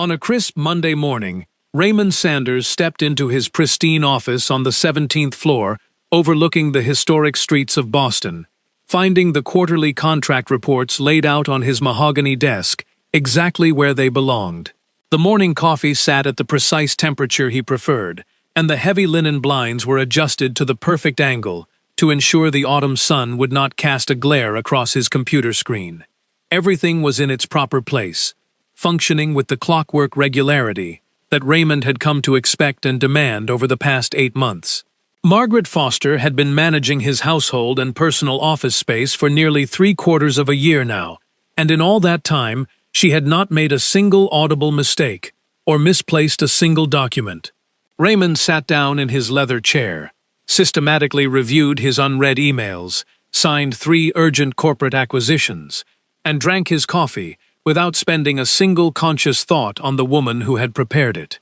On a crisp Monday morning, Raymond Sanders stepped into his pristine office on the 17th floor, overlooking the historic streets of Boston, finding the quarterly contract reports laid out on his mahogany desk, exactly where they belonged. The morning coffee sat at the precise temperature he preferred, and the heavy linen blinds were adjusted to the perfect angle to ensure the autumn sun would not cast a glare across his computer screen. Everything was in its proper place, functioning with the clockwork regularity that Raymond had come to expect and demand over the past 8 months. Margaret Foster had been managing his household and personal office space for nearly 3/4 of a year now, and in all that time, she had not made a single audible mistake or misplaced a single document. Raymond sat down in his leather chair, systematically reviewed his unread emails, signed 3 urgent corporate acquisitions, and drank his coffee without spending a single conscious thought on the woman who had prepared it.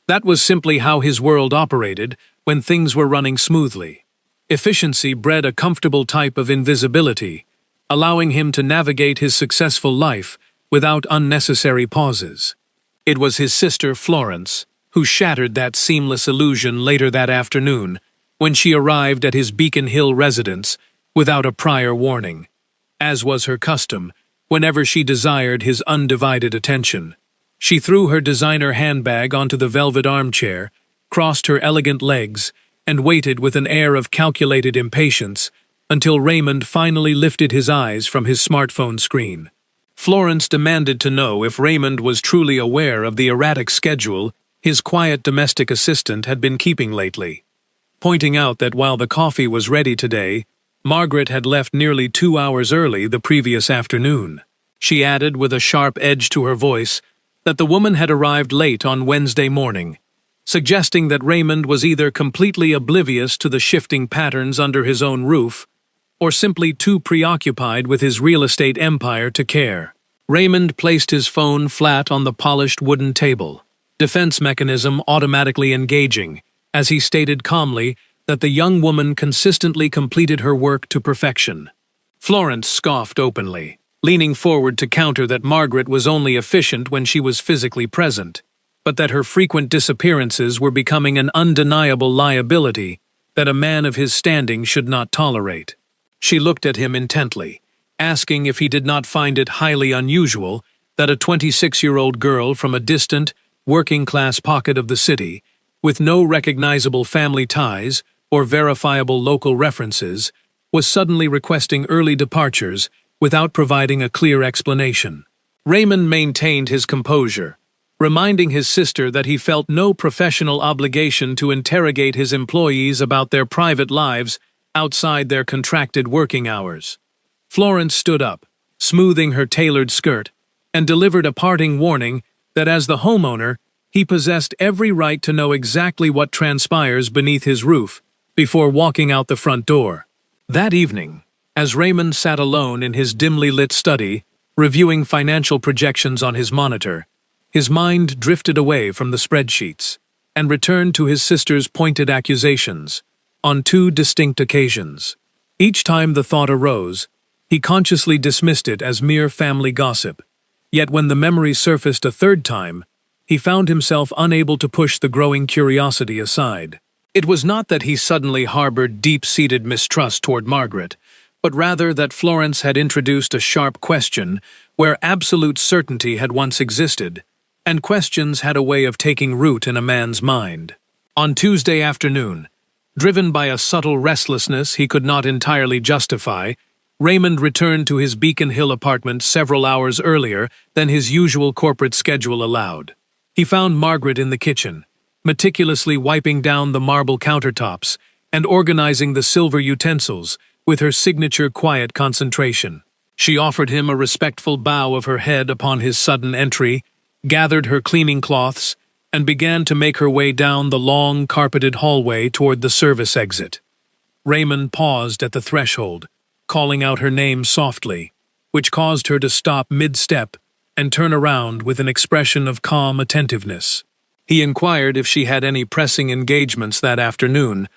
That was simply how his world operated when things were running smoothly. Efficiency bred a comfortable type of invisibility, allowing him to navigate his successful life without unnecessary pauses. It was his sister Florence who shattered that seamless illusion later that afternoon when she arrived at his Beacon Hill residence without a prior warning. As was her custom, whenever she desired his undivided attention, she threw her designer handbag onto the velvet armchair, crossed her elegant legs, and waited with an air of calculated impatience until Raymond finally lifted his eyes from his smartphone screen. Florence demanded to know if Raymond was truly aware of the erratic schedule his quiet domestic assistant had been keeping lately, pointing out that while the coffee was ready today, Margaret had left nearly 2 hours early the previous afternoon. She added with a sharp edge to her voice that the woman had arrived late on Wednesday morning, suggesting that Raymond was either completely oblivious to the shifting patterns under his own roof or simply too preoccupied with his real estate empire to care. Raymond placed his phone flat on the polished wooden table, defense mechanism automatically engaging, as he stated calmly that the young woman consistently completed her work to perfection. Florence scoffed openly, leaning forward to counter that Margaret was only efficient when she was physically present, but that her frequent disappearances were becoming an undeniable liability that a man of his standing should not tolerate. She looked at him intently, asking if he did not find it highly unusual that a 26-year-old girl from a distant, working-class pocket of the city, with no recognizable family ties or verifiable local references, was suddenly requesting early departures without providing a clear explanation. Raymond maintained his composure, reminding his sister that he felt no professional obligation to interrogate his employees about their private lives outside their contracted working hours. Florence stood up, smoothing her tailored skirt, and delivered a parting warning that as the homeowner, he possessed every right to know exactly what transpires beneath his roof before walking out the front door. That evening, as Raymond sat alone in his dimly lit study, reviewing financial projections on his monitor, his mind drifted away from the spreadsheets and returned to his sister's pointed accusations on 2 distinct occasions. Each time the thought arose, he consciously dismissed it as mere family gossip. Yet when the memory surfaced a 3rd time, he found himself unable to push the growing curiosity aside. It was not that he suddenly harbored deep-seated mistrust toward Margaret, but rather that Florence had introduced a sharp question where absolute certainty had once existed, and questions had a way of taking root in a man's mind. On Tuesday afternoon, driven by a subtle restlessness he could not entirely justify, Raymond returned to his Beacon Hill apartment several hours earlier than his usual corporate schedule allowed. He found Margaret in the kitchen, meticulously wiping down the marble countertops and organizing the silver utensils with her signature quiet concentration. She offered him a respectful bow of her head upon his sudden entry, gathered her cleaning cloths, and began to make her way down the long, carpeted hallway toward the service exit. Raymond paused at the threshold, calling out her name softly, which caused her to stop mid-step and turn around with an expression of calm attentiveness. He inquired if she had any pressing engagements that afternoon,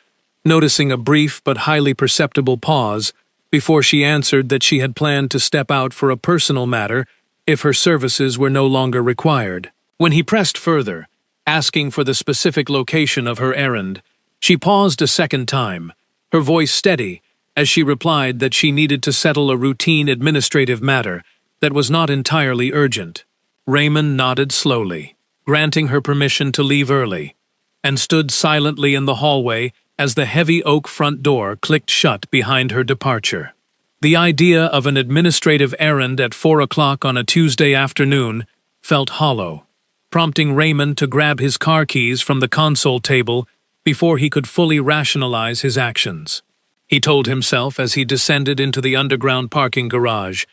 noticing a brief but highly perceptible pause before she answered that she had planned to step out for a personal matter if her services were no longer required. When he pressed further, asking for the specific location of her errand, she paused a second time, her voice steady, as she replied that she needed to settle a routine administrative matter that was not entirely urgent. Raymond nodded slowly, granting her permission to leave early, and stood silently in the hallway as the heavy oak front door clicked shut behind her departure. The idea of an administrative errand at 4 o'clock on a Tuesday afternoon felt hollow, prompting Raymond to grab his car keys from the console table before he could fully rationalize his actions. He told himself as he descended into the underground parking garage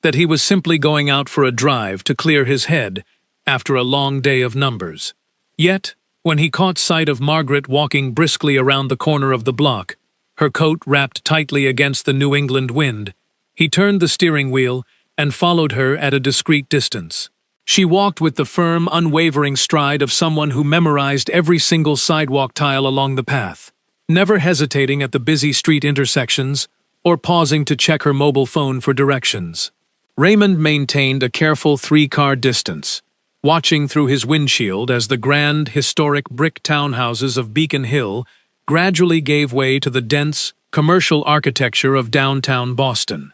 that he was simply going out for a drive to clear his head after a long day of numbers. Yet, when he caught sight of Margaret walking briskly around the corner of the block, her coat wrapped tightly against the New England wind, he turned the steering wheel and followed her at a discreet distance. She walked with the firm, unwavering stride of someone who memorized every single sidewalk tile along the path, never hesitating at the busy street intersections or pausing to check her mobile phone for directions. Raymond maintained a careful 3-car distance, watching through his windshield as the grand, historic brick townhouses of Beacon Hill gradually gave way to the dense, commercial architecture of downtown Boston.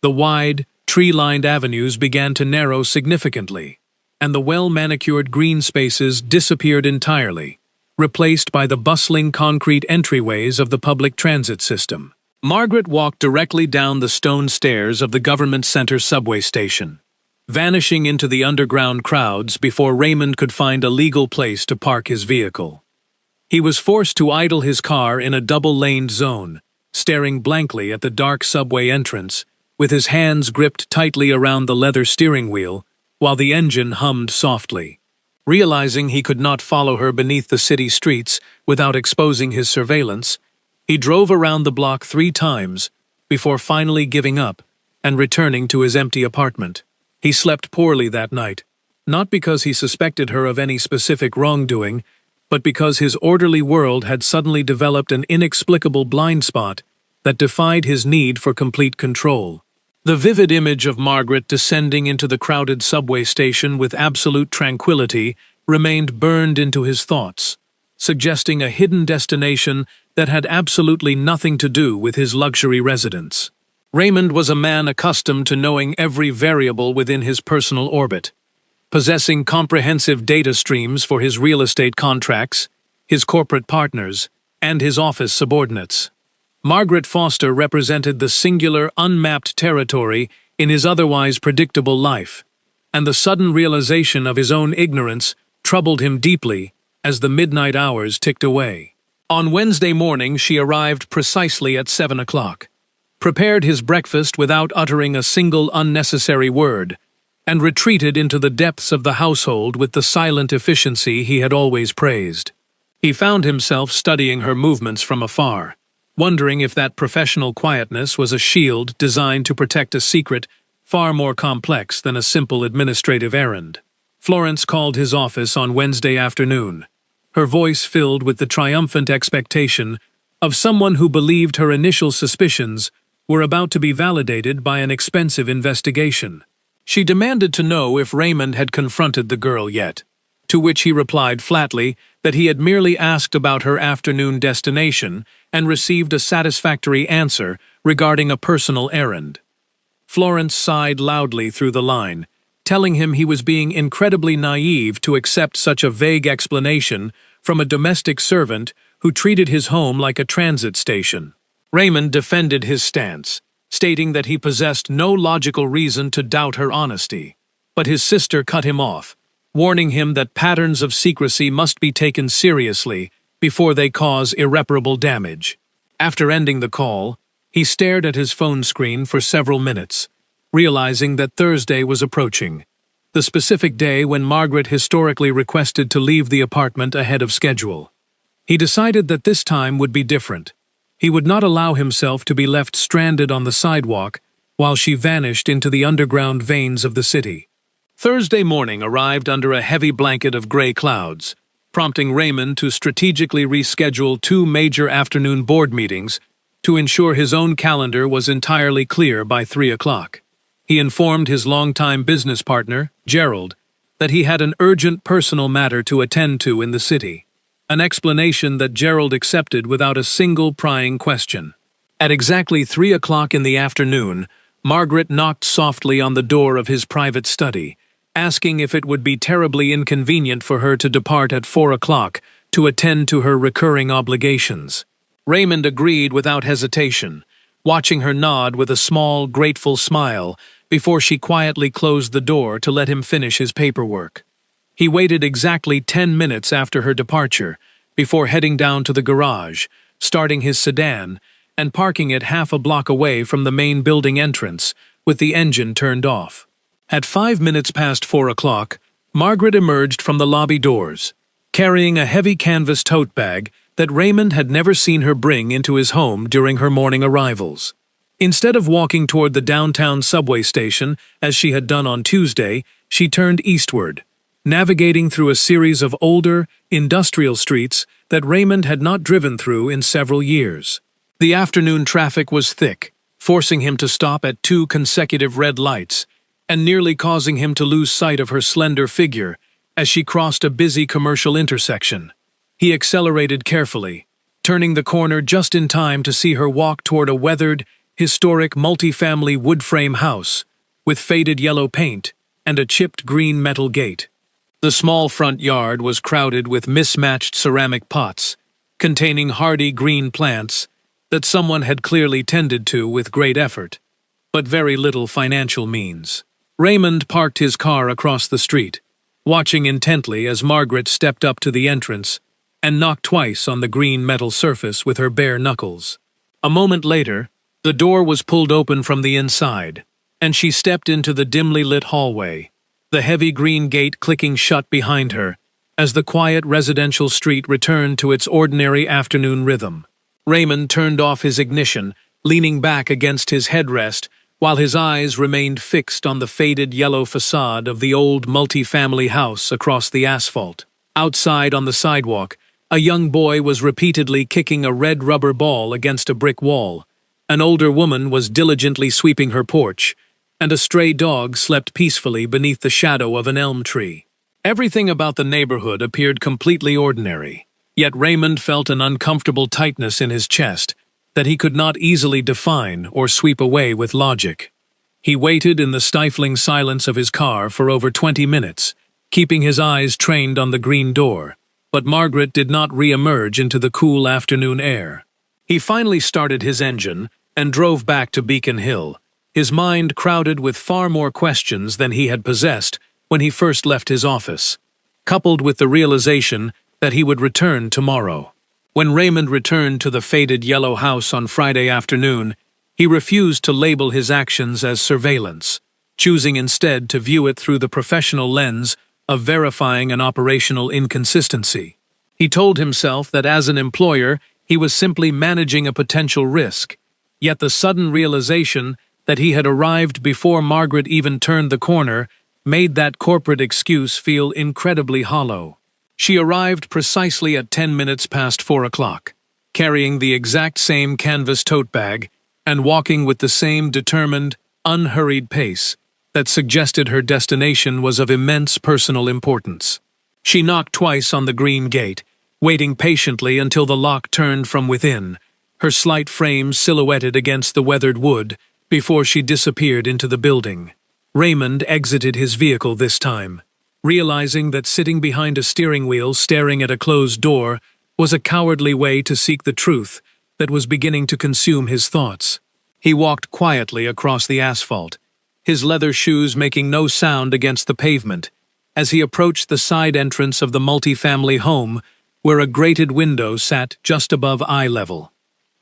The wide, tree-lined avenues began to narrow significantly, and the well-manicured green spaces disappeared entirely, replaced by the bustling concrete entryways of the public transit system. Margaret walked directly down the stone stairs of the Government Center subway station, vanishing into the underground crowds before Raymond could find a legal place to park his vehicle. He was forced to idle his car in a double-laned zone, staring blankly at the dark subway entrance, with his hands gripped tightly around the leather steering wheel, while the engine hummed softly. Realizing he could not follow her beneath the city streets without exposing his surveillance, he drove around the block 3 times before finally giving up and returning to his empty apartment. He slept poorly that night, not because he suspected her of any specific wrongdoing, but because his orderly world had suddenly developed an inexplicable blind spot that defied his need for complete control. The vivid image of Margaret descending into the crowded subway station with absolute tranquility remained burned into his thoughts, suggesting a hidden destination that had absolutely nothing to do with his luxury residence. Raymond was a man accustomed to knowing every variable within his personal orbit, possessing comprehensive data streams for his real estate contracts, his corporate partners, and his office subordinates. Margaret Foster represented the singular, unmapped territory in his otherwise predictable life, and the sudden realization of his own ignorance troubled him deeply as the midnight hours ticked away. On Wednesday morning, she arrived precisely at 7 o'clock, prepared his breakfast without uttering a single unnecessary word, and retreated into the depths of the household with the silent efficiency he had always praised. He found himself studying her movements from afar, wondering if that professional quietness was a shield designed to protect a secret far more complex than a simple administrative errand. Florence called his office on Wednesday afternoon, her voice filled with the triumphant expectation of someone who believed her initial suspicions were about to be validated by an expensive investigation. She demanded to know if Raymond had confronted the girl yet, to which he replied flatly that he had merely asked about her afternoon destination and received a satisfactory answer regarding a personal errand. Florence sighed loudly through the line, telling him he was being incredibly naive to accept such a vague explanation from a domestic servant who treated his home like a transit station. Raymond defended his stance, stating that he possessed no logical reason to doubt her honesty. But his sister cut him off, warning him that patterns of secrecy must be taken seriously before they cause irreparable damage. After ending the call, he stared at his phone screen for several minutes, realizing that Thursday was approaching, the specific day when Margaret historically requested to leave the apartment ahead of schedule. He decided that this time would be different. He would not allow himself to be left stranded on the sidewalk while she vanished into the underground veins of the city. Thursday morning arrived under a heavy blanket of gray clouds, prompting Raymond to strategically reschedule 2 major afternoon board meetings to ensure his own calendar was entirely clear by 3 o'clock. He informed his longtime business partner, Gerald, that he had an urgent personal matter to attend to in the city, an explanation that Gerald accepted without a single prying question. At exactly 3 o'clock in the afternoon, Margaret knocked softly on the door of his private study, asking if it would be terribly inconvenient for her to depart at 4 o'clock to attend to her recurring obligations. Raymond agreed without hesitation, watching her nod with a small, grateful smile before she quietly closed the door to let him finish his paperwork. He waited exactly 10 minutes after her departure before heading down to the garage, starting his sedan, and parking it half a block away from the main building entrance, with the engine turned off. At 5 minutes past 4 o'clock, Margaret emerged from the lobby doors, carrying a heavy canvas tote bag that Raymond had never seen her bring into his home during her morning arrivals. Instead of walking toward the downtown subway station, as she had done on Tuesday, she turned eastward, navigating through a series of older, industrial streets that Raymond had not driven through in several years. The afternoon traffic was thick, forcing him to stop at 2 consecutive red lights, and nearly causing him to lose sight of her slender figure as she crossed a busy commercial intersection. He accelerated carefully, turning the corner just in time to see her walk toward a weathered, historic multi-family wood frame house with faded yellow paint and a chipped green metal gate. The small front yard was crowded with mismatched ceramic pots containing hardy green plants that someone had clearly tended to with great effort, but very little financial means. Raymond parked his car across the street, watching intently as Margaret stepped up to the entrance and knocked twice on the green metal surface with her bare knuckles. A moment later, the door was pulled open from the inside, and she stepped into the dimly lit hallway, the heavy green gate clicking shut behind her as the quiet residential street returned to its ordinary afternoon rhythm. Raymond turned off his ignition, leaning back against his headrest while his eyes remained fixed on the faded yellow facade of the old multi-family house across the asphalt. Outside on the sidewalk, a young boy was repeatedly kicking a red rubber ball against a brick wall. An older woman was diligently sweeping her porch, and a stray dog slept peacefully beneath the shadow of an elm tree. Everything about the neighborhood appeared completely ordinary, yet Raymond felt an uncomfortable tightness in his chest that he could not easily define or sweep away with logic. He waited in the stifling silence of his car for over 20 minutes, keeping his eyes trained on the green door, but Margaret did not re-emerge into the cool afternoon air. He finally started his engine and drove back to Beacon Hill, his mind crowded with far more questions than he had possessed when he first left his office, coupled with the realization that he would return tomorrow. When Raymond returned to the faded yellow house on Friday afternoon, he refused to label his actions as surveillance, choosing instead to view it through the professional lens of verifying an operational inconsistency. He told himself that as an employer, he was simply managing a potential risk, yet the sudden realization that he had arrived before Margaret even turned the corner made that corporate excuse feel incredibly hollow. She arrived precisely at 10 minutes past 4 o'clock, carrying the exact same canvas tote bag and walking with the same determined, unhurried pace that suggested her destination was of immense personal importance. She knocked twice on the green gate, waiting patiently until the lock turned from within, her slight frame silhouetted against the weathered wood, before she disappeared into the building. Raymond exited his vehicle this time, realizing that sitting behind a steering wheel staring at a closed door was a cowardly way to seek the truth that was beginning to consume his thoughts. He walked quietly across the asphalt, his leather shoes making no sound against the pavement, as he approached the side entrance of the multi-family home where a grated window sat just above eye level.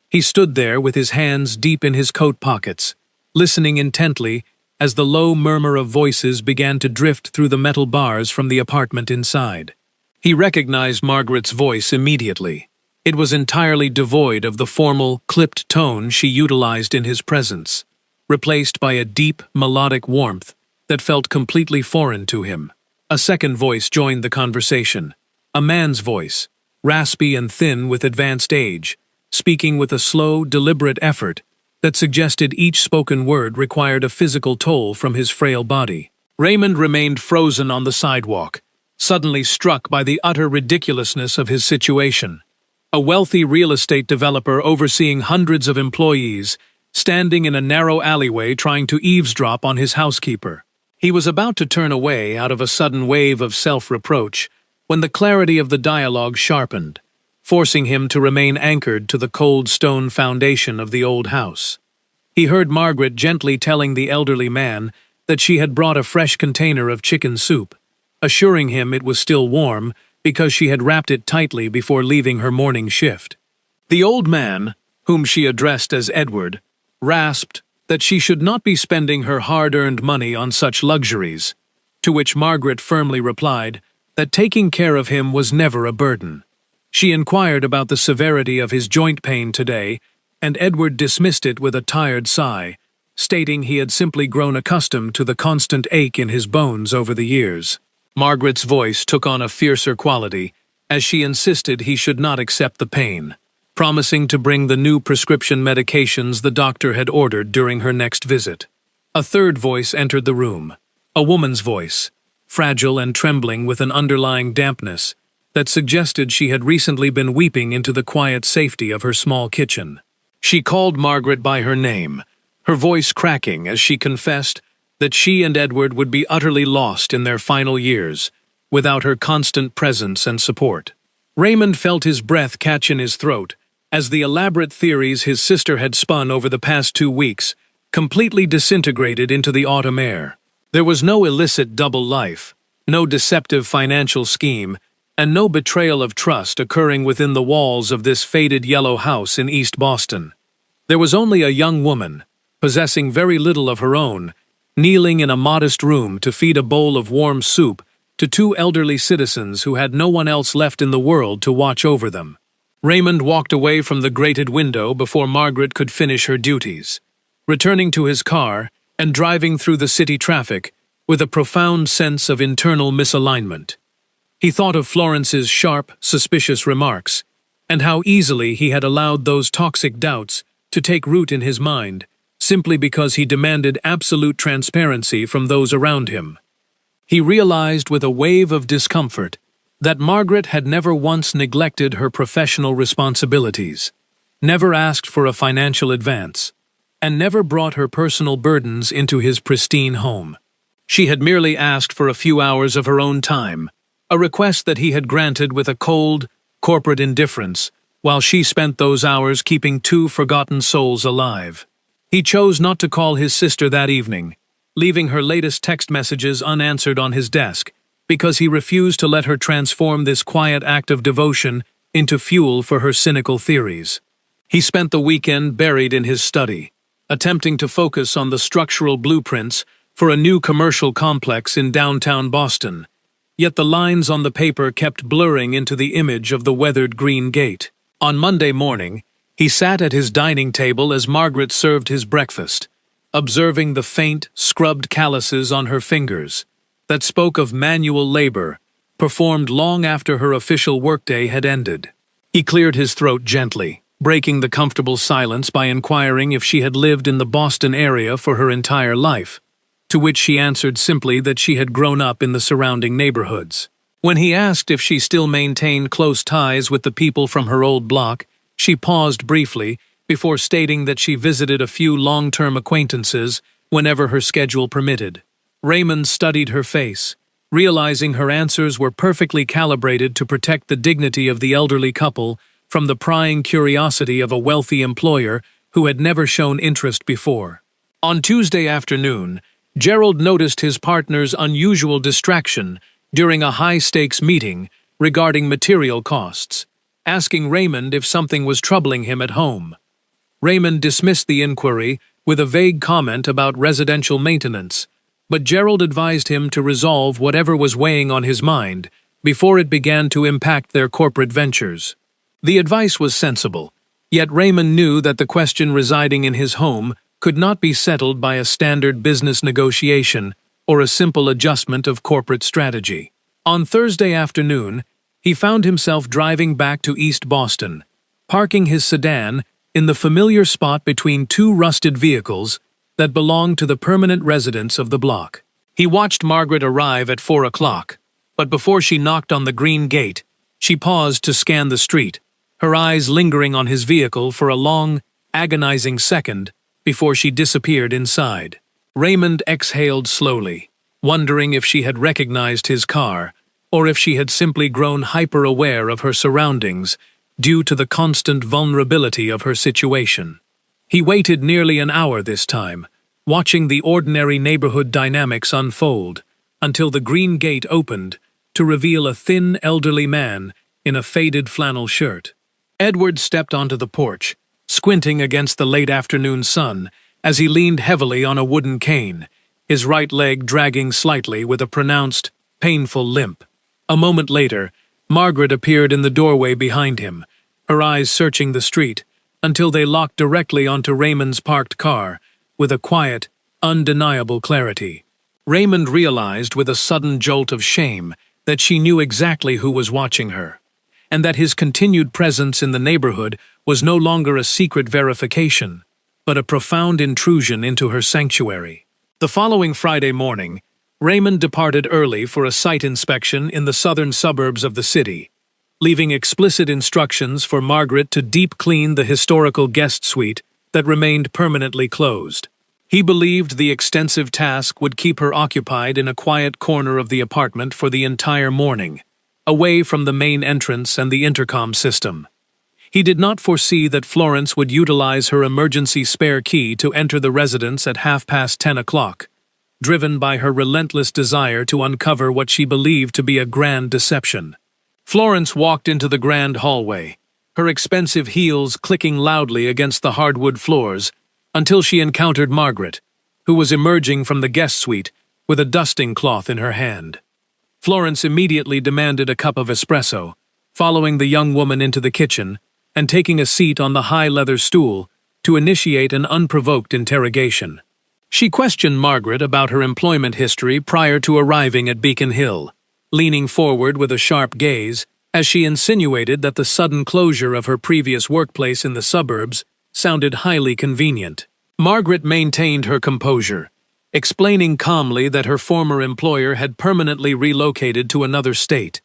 He stood there with his hands deep in his coat pockets, listening intently as the low murmur of voices began to drift through the metal bars from the apartment inside. He recognized Margaret's voice immediately. It was entirely devoid of the formal, clipped tone she utilized in his presence, replaced by a deep, melodic warmth that felt completely foreign to him. A second voice joined the conversation, a man's voice, raspy and thin with advanced age, speaking with a slow, deliberate effort that suggested each spoken word required a physical toll from his frail body. Raymond remained frozen on the sidewalk, suddenly struck by the utter ridiculousness of his situation. A wealthy real estate developer overseeing hundreds of employees, standing in a narrow alleyway trying to eavesdrop on his housekeeper. He was about to turn away out of a sudden wave of self-reproach when the clarity of the dialogue sharpened, forcing him to remain anchored to the cold stone foundation of the old house. He heard Margaret gently telling the elderly man that she had brought a fresh container of chicken soup, assuring him it was still warm because she had wrapped it tightly before leaving her morning shift. The old man, whom she addressed as Edward, rasped that she should not be spending her hard-earned money on such luxuries, to which Margaret firmly replied that taking care of him was never a burden. She inquired about the severity of his joint pain today, and Edward dismissed it with a tired sigh, stating he had simply grown accustomed to the constant ache in his bones over the years. Margaret's voice took on a fiercer quality as she insisted he should not accept the pain, promising to bring the new prescription medications the doctor had ordered during her next visit. A third voice entered the room, a woman's voice, fragile and trembling with an underlying dampness that suggested she had recently been weeping into the quiet safety of her small kitchen. She called Margaret by her name, her voice cracking as she confessed that she and Edward would be utterly lost in their final years without her constant presence and support. Raymond felt his breath catch in his throat as the elaborate theories his sister had spun over the past 2 weeks completely disintegrated into the autumn air. There was no illicit double life, no deceptive financial scheme, and no betrayal of trust occurring within the walls of this faded yellow house in East Boston. There was only a young woman, possessing very little of her own, kneeling in a modest room to feed a bowl of warm soup to 2 elderly citizens who had no one else left in the world to watch over them. Raymond walked away from the grated window before Margaret could finish her duties, returning to his car and driving through the city traffic with a profound sense of internal misalignment. He thought of Florence's sharp, suspicious remarks, and how easily he had allowed those toxic doubts to take root in his mind, simply because he demanded absolute transparency from those around him. He realized with a wave of discomfort that Margaret had never once neglected her professional responsibilities, never asked for a financial advance, and never brought her personal burdens into his pristine home. She had merely asked for a few hours of her own time, a request that he had granted with a cold, corporate indifference, while she spent those hours keeping 2 forgotten souls alive. He chose not to call his sister that evening, leaving her latest text messages unanswered on his desk, because he refused to let her transform this quiet act of devotion into fuel for her cynical theories. He spent the weekend buried in his study, attempting to focus on the structural blueprints for a new commercial complex in downtown Boston, yet the lines on the paper kept blurring into the image of the weathered green gate. On Monday morning, he sat at his dining table as Margaret served his breakfast, observing the faint, scrubbed calluses on her fingers that spoke of manual labor, performed long after her official workday had ended. He cleared his throat gently, breaking the comfortable silence by inquiring if she had lived in the Boston area for her entire life, to which she answered simply that she had grown up in the surrounding neighborhoods. When he asked if she still maintained close ties with the people from her old block, she paused briefly before stating that she visited a few long-term acquaintances whenever her schedule permitted. Raymond studied her face, realizing her answers were perfectly calibrated to protect the dignity of the elderly couple from the prying curiosity of a wealthy employer who had never shown interest before. On Tuesday afternoon, Gerald noticed his partner's unusual distraction during a high-stakes meeting regarding material costs, asking Raymond if something was troubling him at home. Raymond dismissed the inquiry with a vague comment about residential maintenance, but Gerald advised him to resolve whatever was weighing on his mind before it began to impact their corporate ventures. The advice was sensible, yet Raymond knew that the question residing in his home could not be settled by a standard business negotiation or a simple adjustment of corporate strategy. On Thursday afternoon, he found himself driving back to East Boston, parking his sedan in the familiar spot between 2 rusted vehicles that belonged to the permanent residents of the block. He watched Margaret arrive at 4 o'clock, but before she knocked on the green gate, she paused to scan the street, her eyes lingering on his vehicle for a long, agonizing second before she disappeared inside. Raymond exhaled slowly, wondering if she had recognized his car, or if she had simply grown hyper-aware of her surroundings due to the constant vulnerability of her situation. He waited nearly an hour this time, watching the ordinary neighborhood dynamics unfold, until the green gate opened to reveal a thin, elderly man in a faded flannel shirt. Edward stepped onto the porch, squinting against the late afternoon sun as he leaned heavily on a wooden cane, his right leg dragging slightly with a pronounced, painful limp. A moment later, Margaret appeared in the doorway behind him, her eyes searching the street, until they locked directly onto Raymond's parked car, with a quiet, undeniable clarity. Raymond realized with a sudden jolt of shame that she knew exactly who was watching her, and that his continued presence in the neighborhood was no longer a secret verification, but a profound intrusion into her sanctuary. The following Friday morning, Raymond departed early for a site inspection in the southern suburbs of the city, leaving explicit instructions for Margaret to deep clean the historical guest suite that remained permanently closed. He believed the extensive task would keep her occupied in a quiet corner of the apartment for the entire morning, away from the main entrance and the intercom system. He did not foresee that Florence would utilize her emergency spare key to enter the residence at 10:30 o'clock, driven by her relentless desire to uncover what she believed to be a grand deception. Florence walked into the grand hallway, her expensive heels clicking loudly against the hardwood floors, until she encountered Margaret, who was emerging from the guest suite with a dusting cloth in her hand. Florence immediately demanded a cup of espresso, following the young woman into the kitchen and taking a seat on the high leather stool to initiate an unprovoked interrogation. She questioned Margaret about her employment history prior to arriving at Beacon Hill, leaning forward with a sharp gaze as she insinuated that the sudden closure of her previous workplace in the suburbs sounded highly convenient. Margaret maintained her composure, explaining calmly that her former employer had permanently relocated to another state,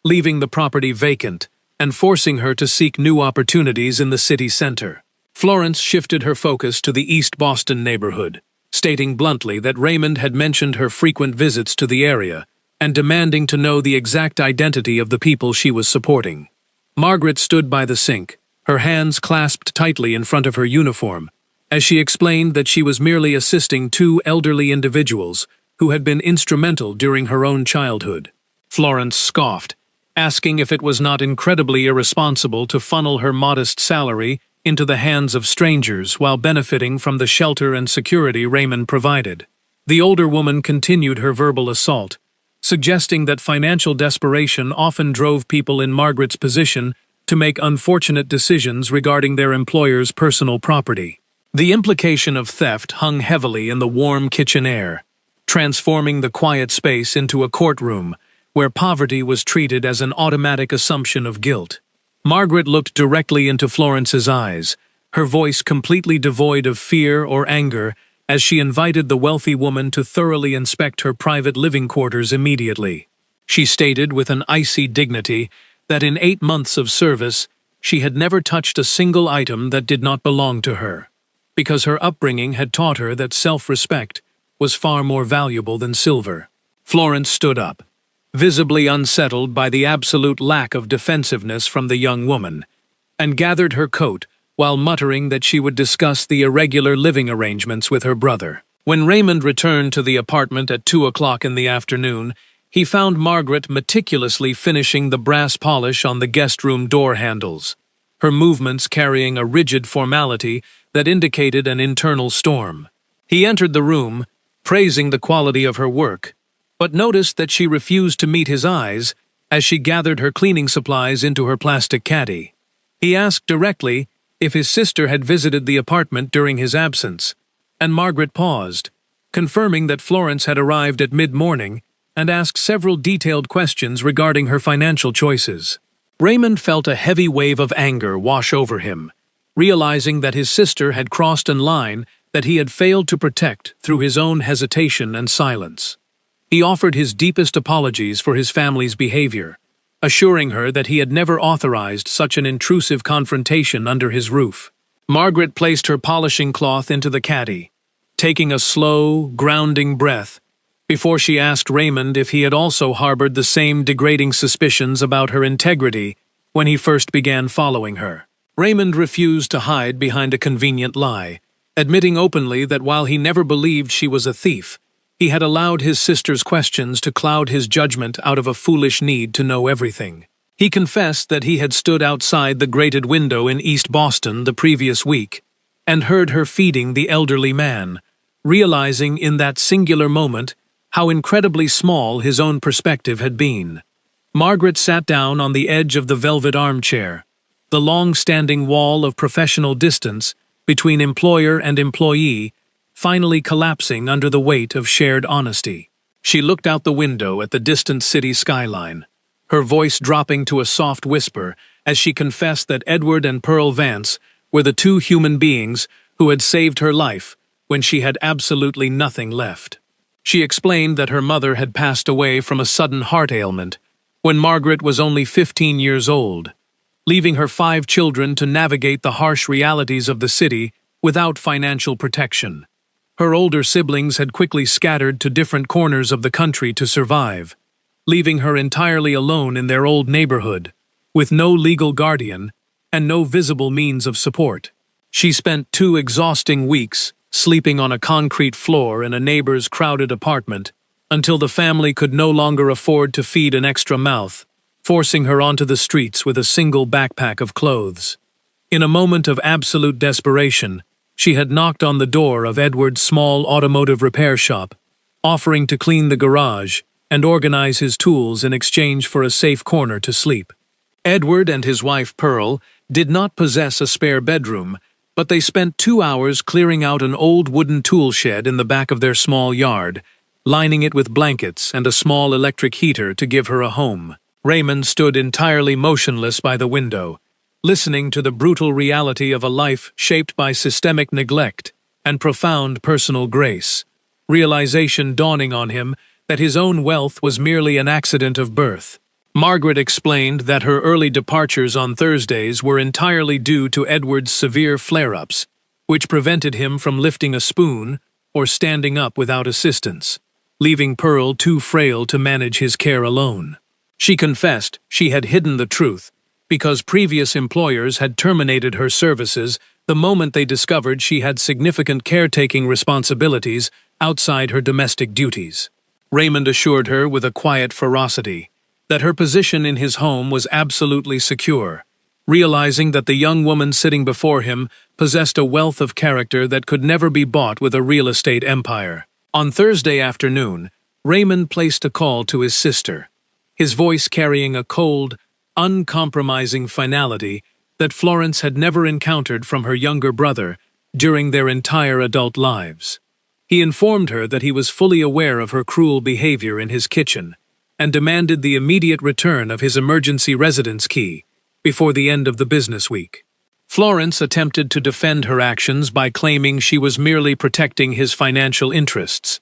leaving the property vacant and forcing her to seek new opportunities in the city center. Florence shifted her focus to the East Boston neighborhood, stating bluntly that Raymond had mentioned her frequent visits to the area and demanding to know the exact identity of the people she was supporting. Margaret stood by the sink, her hands clasped tightly in front of her uniform, as she explained that she was merely assisting two elderly individuals who had been instrumental during her own childhood. Florence scoffed, asking if it was not incredibly irresponsible to funnel her modest salary into the hands of strangers while benefiting from the shelter and security Raymond provided. The older woman continued her verbal assault, suggesting that financial desperation often drove people in Margaret's position to make unfortunate decisions regarding their employer's personal property. The implication of theft hung heavily in the warm kitchen air, transforming the quiet space into a courtroom where poverty was treated as an automatic assumption of guilt. Margaret looked directly into Florence's eyes, her voice completely devoid of fear or anger, as she invited the wealthy woman to thoroughly inspect her private living quarters immediately. She stated with an icy dignity that in 8 months of service, she had never touched a single item that did not belong to her, because her upbringing had taught her that self-respect was far more valuable than silver. Florence stood up, visibly unsettled by the absolute lack of defensiveness from the young woman, and gathered her coat while muttering that she would discuss the irregular living arrangements with her brother. When Raymond returned to the apartment at 2 o'clock in the afternoon, he found Margaret meticulously finishing the brass polish on the guest room door handles, her movements carrying a rigid formality that indicated an internal storm. He entered the room, praising the quality of her work, but noticed that she refused to meet his eyes as she gathered her cleaning supplies into her plastic caddy. He asked directly if his sister had visited the apartment during his absence, and Margaret paused, confirming that Florence had arrived at mid-morning and asked several detailed questions regarding her financial choices. Raymond felt a heavy wave of anger wash over him, realizing that his sister had crossed a line that he had failed to protect through his own hesitation and silence. He offered his deepest apologies for his family's behavior, assuring her that he had never authorized such an intrusive confrontation under his roof. Margaret placed her polishing cloth into the caddy, taking a slow, grounding breath, before she asked Raymond if he had also harbored the same degrading suspicions about her integrity when he first began following her. Raymond refused to hide behind a convenient lie, admitting openly that while he never believed she was a thief, he had allowed his sister's questions to cloud his judgment out of a foolish need to know everything. He confessed that he had stood outside the grated window in East Boston the previous week and heard her feeding the elderly man, realizing in that singular moment how incredibly small his own perspective had been. Margaret sat down on the edge of the velvet armchair, the long-standing wall of professional distance between employer and employee finally collapsing under the weight of shared honesty. She looked out the window at the distant city skyline, her voice dropping to a soft whisper as she confessed that Edward and Pearl Vance were the two human beings who had saved her life when she had absolutely nothing left. She explained that her mother had passed away from a sudden heart ailment when Margaret was only 15 years old, leaving her 5 children to navigate the harsh realities of the city without financial protection. Her older siblings had quickly scattered to different corners of the country to survive, leaving her entirely alone in their old neighborhood, with no legal guardian and no visible means of support. She spent 2 exhausting weeks sleeping on a concrete floor in a neighbor's crowded apartment until the family could no longer afford to feed an extra mouth, forcing her onto the streets with a single backpack of clothes. In a moment of absolute desperation, she had knocked on the door of Edward's small automotive repair shop, offering to clean the garage and organize his tools in exchange for a safe corner to sleep. Edward and his wife Pearl did not possess a spare bedroom, but they spent 2 hours clearing out an old wooden tool shed in the back of their small yard, lining it with blankets and a small electric heater to give her a home. Raymond stood entirely motionless by the window, listening to the brutal reality of a life shaped by systemic neglect and profound personal grace, realization dawning on him that his own wealth was merely an accident of birth. Margaret explained that her early departures on Thursdays were entirely due to Edward's severe flare-ups, which prevented him from lifting a spoon or standing up without assistance, leaving Pearl too frail to manage his care alone. She confessed she had hidden the truth because previous employers had terminated her services the moment they discovered she had significant caretaking responsibilities outside her domestic duties. Raymond assured her with a quiet ferocity that her position in his home was absolutely secure, realizing that the young woman sitting before him possessed a wealth of character that could never be bought with a real estate empire. On Thursday afternoon, Raymond placed a call to his sister, his voice carrying a cold, uncompromising finality that Florence had never encountered from her younger brother during their entire adult lives. He informed her that he was fully aware of her cruel behavior in his kitchen and demanded the immediate return of his emergency residence key before the end of the business week. Florence attempted to defend her actions by claiming she was merely protecting his financial interests,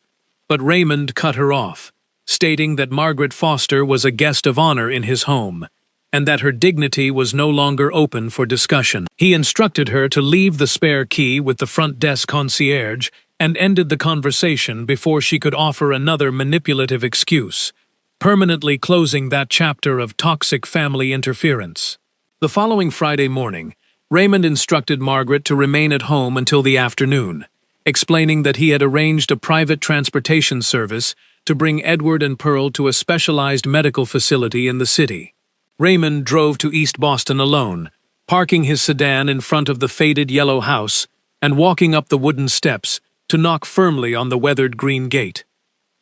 but Raymond cut her off, stating that Margaret Foster was a guest of honor in his home and that her dignity was no longer open for discussion. He instructed her to leave the spare key with the front desk concierge and ended the conversation before she could offer another manipulative excuse, permanently closing that chapter of toxic family interference. The following Friday morning, Raymond instructed Margaret to remain at home until the afternoon, explaining that he had arranged a private transportation service to bring Edward and Pearl to a specialized medical facility in the city. Raymond drove to East Boston alone, parking his sedan in front of the faded yellow house and walking up the wooden steps to knock firmly on the weathered green gate.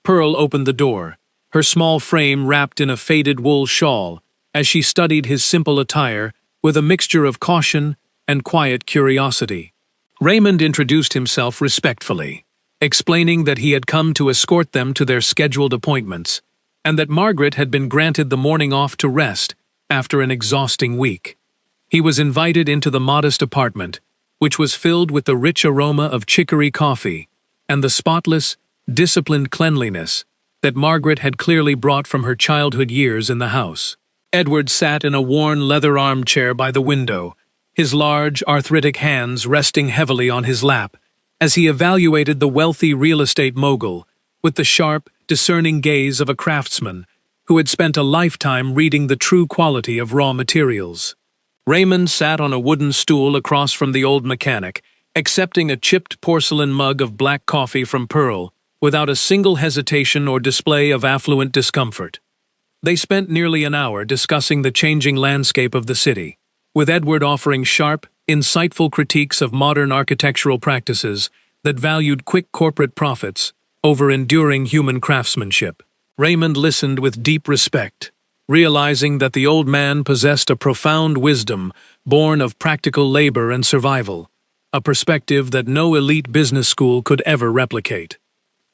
Pearl opened the door, her small frame wrapped in a faded wool shawl, as she studied his simple attire with a mixture of caution and quiet curiosity. Raymond introduced himself respectfully, explaining that he had come to escort them to their scheduled appointments, and that Margaret had been granted the morning off to rest after an exhausting week. He was invited into the modest apartment, which was filled with the rich aroma of chicory coffee and the spotless, disciplined cleanliness that Margaret had clearly brought from her childhood years in the house. Edward sat in a worn leather armchair by the window, his large, arthritic hands resting heavily on his lap, as he evaluated the wealthy real estate mogul with the sharp, discerning gaze of a craftsman who had spent a lifetime reading the true quality of raw materials. Raymond sat on a wooden stool across from the old mechanic, accepting a chipped porcelain mug of black coffee from Pearl, without a single hesitation or display of affluent discomfort. They spent nearly an hour discussing the changing landscape of the city, with Edward offering sharp, insightful critiques of modern architectural practices that valued quick corporate profits over enduring human craftsmanship. Raymond listened with deep respect, realizing that the old man possessed a profound wisdom born of practical labor and survival, a perspective that no elite business school could ever replicate.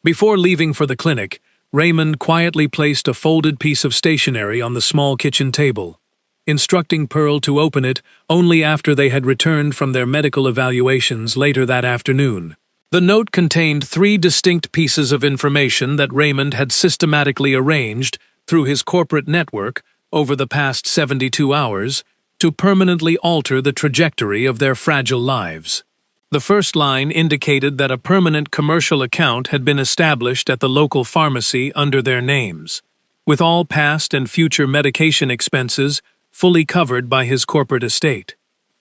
Before leaving for the clinic, Raymond quietly placed a folded piece of stationery on the small kitchen table, instructing Pearl to open it only after they had returned from their medical evaluations later that afternoon. The note contained 3 distinct pieces of information that Raymond had systematically arranged through his corporate network over the past 72 hours to permanently alter the trajectory of their fragile lives. The first line indicated that a permanent commercial account had been established at the local pharmacy under their names, with all past and future medication expenses fully covered by his corporate estate.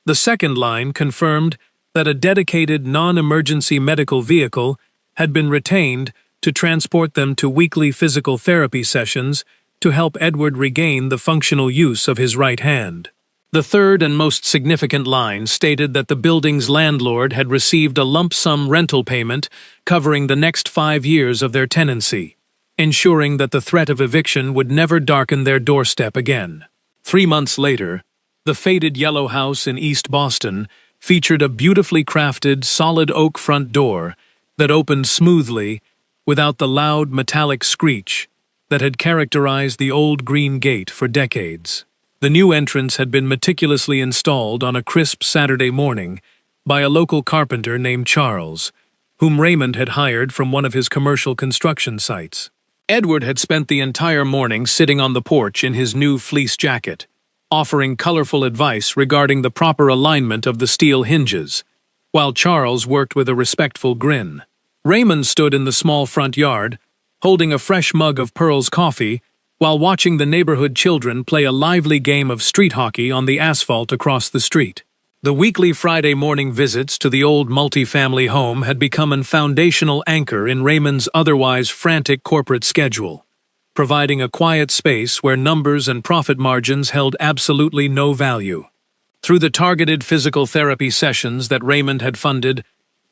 The second line confirmed that a dedicated non-emergency medical vehicle had been retained to transport them to weekly physical therapy sessions to help Edward regain the functional use of his right hand. The third and most significant line stated that the building's landlord had received a lump sum rental payment covering the next 5 years of their tenancy, ensuring that the threat of eviction would never darken their doorstep again. 3 months later, the faded yellow house in East Boston featured a beautifully crafted, solid oak front door that opened smoothly without the loud metallic screech that had characterized the old green gate for decades. The new entrance had been meticulously installed on a crisp Saturday morning by a local carpenter named Charles, whom Raymond had hired from one of his commercial construction sites. Edward had spent the entire morning sitting on the porch in his new fleece jacket, offering colorful advice regarding the proper alignment of the steel hinges, while Charles worked with a respectful grin. Raymond stood in the small front yard, holding a fresh mug of Pearl's coffee, while watching the neighborhood children play a lively game of street hockey on the asphalt across the street. The weekly Friday morning visits to the old multi-family home had become a foundational anchor in Raymond's otherwise frantic corporate schedule, providing a quiet space where numbers and profit margins held absolutely no value. Through the targeted physical therapy sessions that Raymond had funded,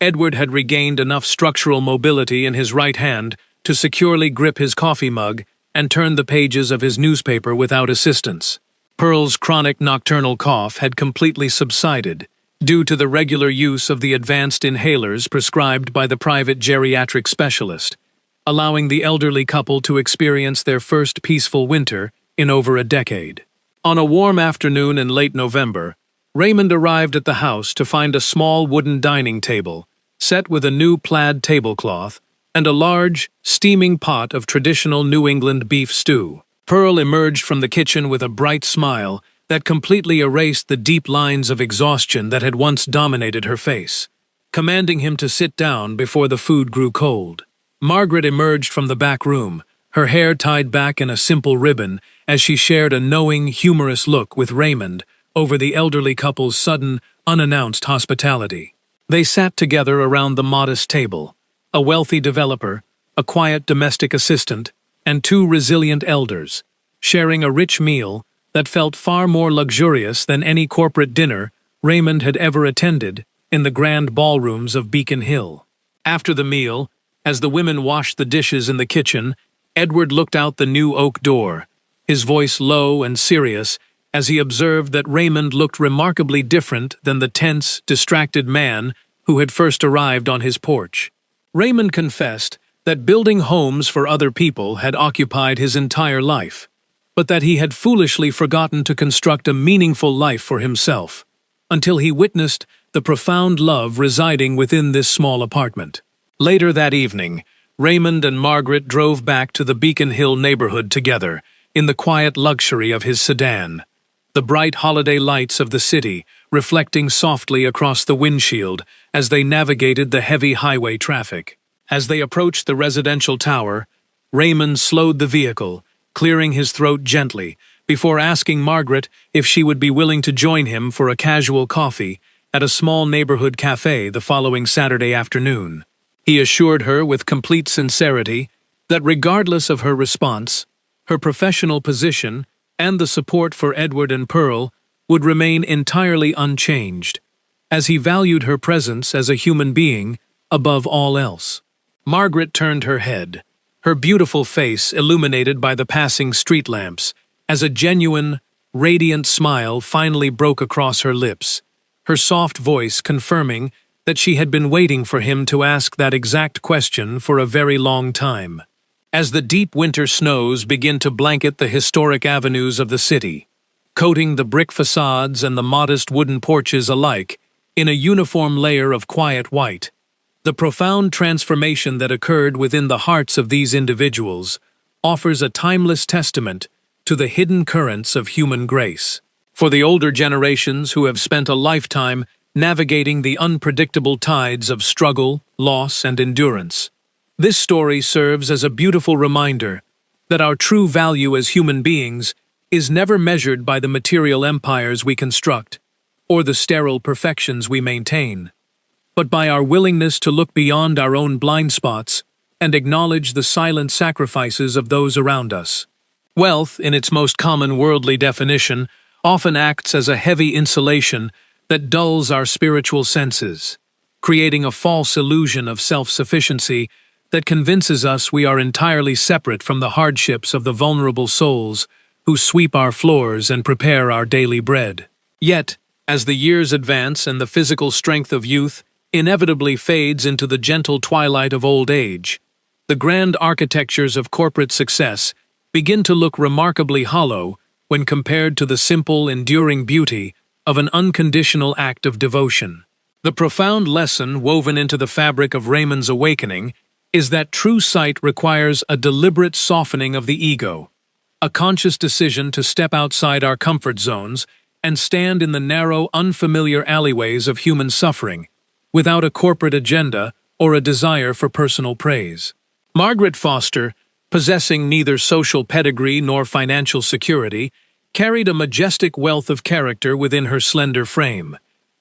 Edward had regained enough structural mobility in his right hand to securely grip his coffee mug and turn the pages of his newspaper without assistance. Pearl's chronic nocturnal cough had completely subsided due to the regular use of the advanced inhalers prescribed by the private geriatric specialist, allowing the elderly couple to experience their first peaceful winter in over a decade. On a warm afternoon in late November, Raymond arrived at the house to find a small wooden dining table, set with a new plaid tablecloth, and a large, steaming pot of traditional New England beef stew. Pearl emerged from the kitchen with a bright smile that completely erased the deep lines of exhaustion that had once dominated her face, commanding him to sit down before the food grew cold. Margaret emerged from the back room, her hair tied back in a simple ribbon, as she shared a knowing, humorous look with Raymond over the elderly couple's sudden, unannounced hospitality. They sat together around the modest table, a wealthy developer, a quiet domestic assistant, and 2 resilient elders, sharing a rich meal that felt far more luxurious than any corporate dinner Raymond had ever attended in the grand ballrooms of Beacon Hill. After the meal, as the women washed the dishes in the kitchen, Edward looked out the new oak door, his voice low and serious as he observed that Raymond looked remarkably different than the tense, distracted man who had first arrived on his porch. Raymond confessed that building homes for other people had occupied his entire life, but that he had foolishly forgotten to construct a meaningful life for himself, until he witnessed the profound love residing within this small apartment. Later that evening, Raymond and Margaret drove back to the Beacon Hill neighborhood together, in the quiet luxury of his sedan. The bright holiday lights of the city reflecting softly across the windshield as they navigated the heavy highway traffic. As they approached the residential tower, Raymond slowed the vehicle, clearing his throat gently, before asking Margaret if she would be willing to join him for a casual coffee at a small neighborhood cafe the following Saturday afternoon. He assured her with complete sincerity that regardless of her response, her professional position and the support for Edward and Pearl would remain entirely unchanged, as he valued her presence as a human being above all else. Margaret turned her head, her beautiful face illuminated by the passing street lamps, as a genuine, radiant smile finally broke across her lips, her soft voice confirming that she had been waiting for him to ask that exact question for a very long time. As the deep winter snows begin to blanket the historic avenues of the city, coating the brick facades and the modest wooden porches alike in a uniform layer of quiet white, the profound transformation that occurred within the hearts of these individuals offers a timeless testament to the hidden currents of human grace. For the older generations who have spent a lifetime navigating the unpredictable tides of struggle, loss, and endurance, this story serves as a beautiful reminder that our true value as human beings is never measured by the material empires we construct or the sterile perfections we maintain, but by our willingness to look beyond our own blind spots and acknowledge the silent sacrifices of those around us. Wealth, in its most common worldly definition, often acts as a heavy insulation that dulls our spiritual senses, creating a false illusion of self-sufficiency that convinces us we are entirely separate from the hardships of the vulnerable souls who sweep our floors and prepare our daily bread. Yet, as the years advance and the physical strength of youth inevitably fades into the gentle twilight of old age, the grand architectures of corporate success begin to look remarkably hollow when compared to the simple, enduring beauty of an unconditional act of devotion. The profound lesson woven into the fabric of Raymond's awakening is that true sight requires a deliberate softening of the ego, a conscious decision to step outside our comfort zones and stand in the narrow, unfamiliar alleyways of human suffering, without a corporate agenda or a desire for personal praise. Margaret Foster, possessing neither social pedigree nor financial security, carried a majestic wealth of character within her slender frame,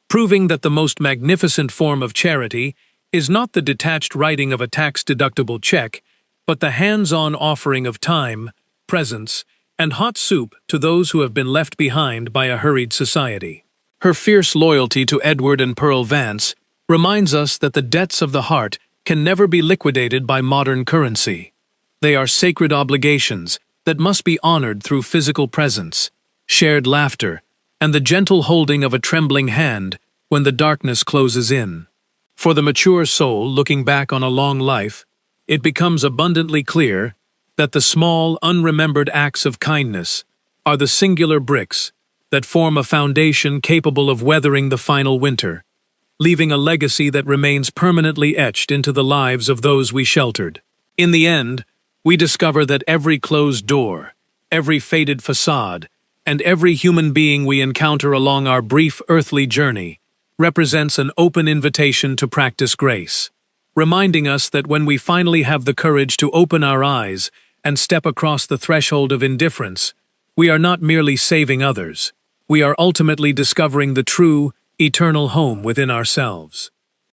proving that the most magnificent form of charity is not the detached writing of a tax-deductible check, but the hands-on offering of time, presence, and hot soup to those who have been left behind by a hurried society. Her fierce loyalty to Edward and Pearl Vance reminds us that the debts of the heart can never be liquidated by modern currency. They are sacred obligations that must be honored through physical presence, shared laughter, and the gentle holding of a trembling hand when the darkness closes in. For the mature soul looking back on a long life, it becomes abundantly clear that the small, unremembered acts of kindness are the singular bricks that form a foundation capable of weathering the final winter, leaving a legacy that remains permanently etched into the lives of those we sheltered. In the end, we discover that every closed door, every faded facade, and every human being we encounter along our brief earthly journey represents an open invitation to practice grace, reminding us that when we finally have the courage to open our eyes and step across the threshold of indifference, we are not merely saving others, we are ultimately discovering the true, eternal home within ourselves.